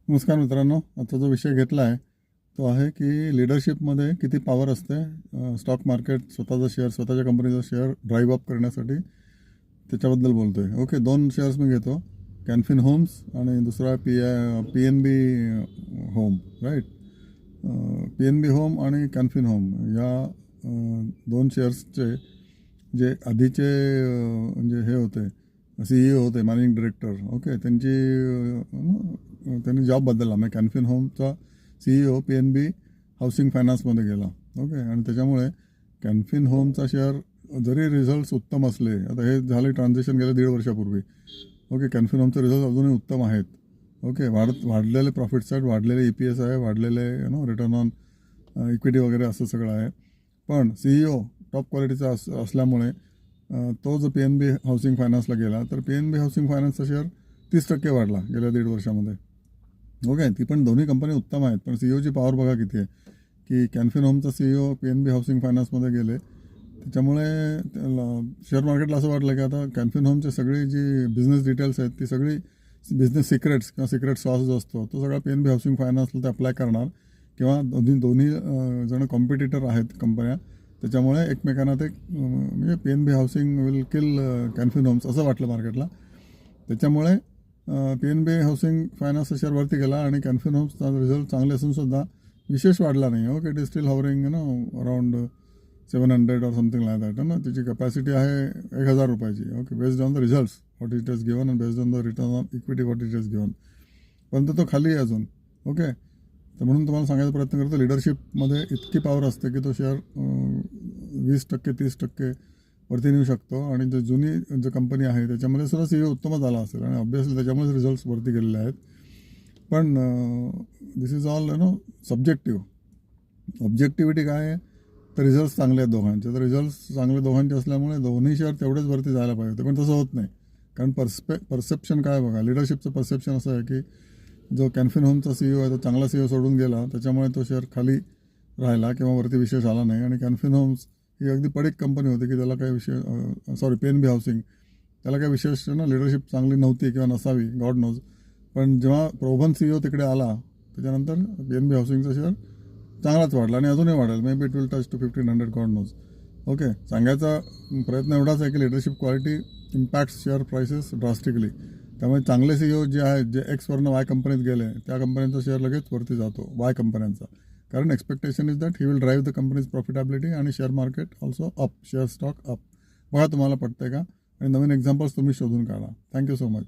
नमस्कार मित्रांनो. आता जो विषय घेतला आहे तो आहे की लीडरशिपमध्ये किती पॉवर असते स्टॉक मार्केट स्वतःचा शेअर स्वतःच्या कंपनीचा शेअर ड्राईव्ह अप करण्यासाठी, त्याच्याबद्दल बोलतो आहे. ओके, दोन शेअर्स मी घेतो, कॅनफिन होम्स आणि दुसरा PNB home, right. PNB home आणि कॅनफिन होम या दोन शेअर्सचे जे आधीचे म्हणजे हे होते, CEO होते, मॅनेजिंग डायरेक्टर. ओके, त्यांनी जॉब बदलला. म्हणजे कॅनफिन होमचा CEO PNB हाऊसिंग फायनान्समध्ये गेला. ओके, आणि त्याच्यामुळे कॅनफिन होमचा शेअर जरी रिझल्ट्स उत्तम असले, आता हे झाले ट्रान्झॅक्शन गेले 1.5 वर्षापूर्वी. ओके, कॅनफिन होमचे रिझल्ट अजूनही उत्तम आहेत. ओके, वाढलेले प्रॉफिट्स आहेत, वाढलेले EPS आहे, वाढलेले रिटर्न ऑन इक्विटी वगैरे असं सगळं आहे. पण CEO टॉप क्वालिटीचा असल्यामुळे तो जो PNB हाऊसिंग फायनान्सला गेला, तर PNB हाऊसिंग फायनान्सचा शेअर 30% वाढला गेल्या 1.5 वर्षामध्ये. ओके, ती पण दोन्ही कंपनी उत्तम आहेत, पण CEOची पॉवर बघा किती आहे. की कॅनफिन होमचा CEO PNB हाऊसिंग फायनान्समध्ये गेले, त्याच्यामुळे शेअर मार्केटला असं वाटलं की आता कॅनफिन होमची सगळी जी बिझनेस डिटेल्स आहेत ती सगळी बिझनेस सिक्रेट्स किंवा सिक्रेट सॉस जो असतो तो सगळा PNB हाऊसिंग फायनान्सला ते अप्लाय करणार, किंवा दोन्ही जण कॉम्पिटिटर आहेत कंपन्या, त्याच्यामुळे एकमेकांना ते म्हणजे PNB housing will kill Canfin homes असं वाटलं मार्केटला. त्याच्यामुळे PNB हाऊसिंग फायनान्सचा शेअर वरती गेला आणि कॅनफिन होम्सचा रिझल्ट चांगले असून सुद्धा विशेष वाढला नाही. Okay, it is steel hovering around 700 और समथिंग लाईक दॅट ना. त्याची कॅपॅसिटी आहे 1,000 रुपयाची. Okay, based on the results what it is given and based on the return on equity what it is given. पण तो खाली आहे अजून. ओके, तर म्हणून तुम्हाला सांगायचा प्रयत्न करतो, लिडरशिपमध्ये इतकी पॉवर असते की तो शेअर 20% 30% वरती नेऊ शकतो. आणि जो जुनी जो कंपनी आहे त्याच्यामध्ये सुद्धा CEO उत्तमच झाला असेल आणि ऑब्वियसली त्याच्यामुळेच रिझल्ट्स वरती गेलेले आहेत. पण दिस इज ऑल सब्जेक्टिव्ह. ऑब्जेक्टिव्हिटी काय आहे, तर रिझल्ट्स चांगले आहेत दोघांचे. तर रिझल्ट्स चांगले दोघांचे असल्यामुळे दोन्ही शेअर तेवढेच वरती जायला पाहिजे होते, पण तसं होत नाही. कारण परसेप्शन काय बघा, लिडरशिपचं परसेप्शन असं आहे की जो कॅनफिन होमचा CEO आहे तो चांगला CEO सोडून गेला, त्याच्यामुळे तो शेअर खाली राहिला किंवा वरती विशेष आला नाही. आणि कॅनफिन होम्स ही अगदी पडीक कंपनी होती की त्याला काही PNB हाऊसिंग, त्याला काही विशेष लिडरशिप चांगली नव्हती किंवा नसावी, गॉड नोज. पण जेव्हा प्रोव्हन CEO तिकडे आला त्याच्यानंतर PNB हाऊसिंगचा शेअर चांगलाच वाढला आणि अजूनही वाढेल. Maybe it will touch to 1500, God knows. Okay, सांगायचा प्रयत्न एवढाच आहे की leadership quality impacts share prices drastically. त्यामुळे चांगले CEO जे आहेत, जे Xवरनं Y कंपनीत गेले, त्या कंपन्यांचा शेअर लगेच वरती जातो, Y कंपन्यांचा. कारण expectation is that he will drive the companies profitability आणि share market also up, share stock up. बघा तुम्हाला पटतंय का, आणि नवीन एक्झाम्पल्स तुम्ही शोधून काढा. Thank you so much.